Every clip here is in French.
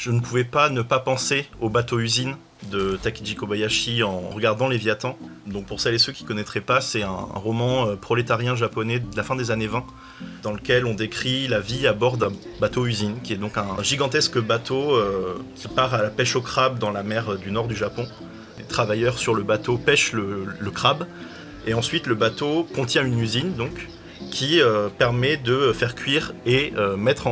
je ne pouvais pas ne pas penser au bateau-usine de Takeji Kobayashi en regardant Léviathan. Donc pour celles et ceux qui ne connaîtraient pas, c'est un roman prolétarien japonais de la fin des années 20, dans lequel on décrit la vie à bord d'un bateau-usine, qui est donc un gigantesque bateau qui part à la pêche au crabe dans la mer du nord du Japon. Les travailleurs sur le bateau pêchent le crabe, et ensuite le bateau contient une usine donc, qui permet de faire cuire et mettre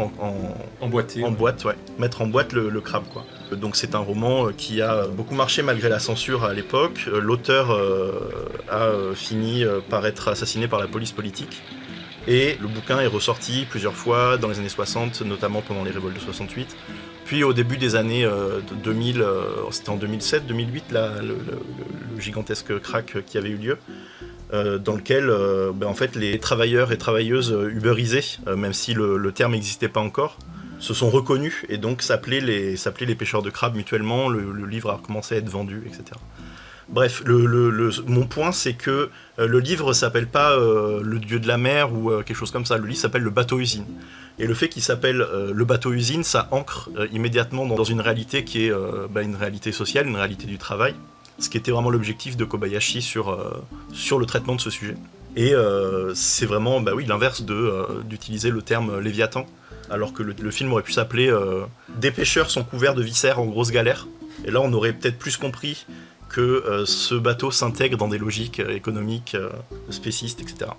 Emboîté. en boîte, ouais, mettre en boîte le crabe, quoi. Donc c'est un roman qui a beaucoup marché malgré la censure à l'époque. L'auteur a fini par être assassiné par la police politique. Et le bouquin est ressorti plusieurs fois dans les années 60, notamment pendant les révoltes de 68. Puis au début des années 2000, c'était en 2007-2008, le gigantesque crack qui avait eu lieu. Dans lequel en fait, les travailleurs et travailleuses uberisés, même si le terme n'existait pas encore, se sont reconnus et donc s'appelaient les pêcheurs de crabes mutuellement. Le livre a commencé à être vendu, etc. Bref, mon point, c'est que le livre s'appelle pas le dieu de la mer ou quelque chose comme ça. Le livre s'appelle le bateau-usine. Et le fait qu'il s'appelle le bateau-usine, ça ancre immédiatement dans une réalité qui est une réalité sociale, une réalité du travail. Ce qui était vraiment l'objectif de Kobayashi sur le traitement de ce sujet. Et c'est vraiment l'inverse d'utiliser le terme Léviathan, alors que le film aurait pu s'appeler Des pêcheurs sont couverts de viscères en grosse galère. Et là, on aurait peut-être plus compris que ce bateau s'intègre dans des logiques économiques, spécistes, etc.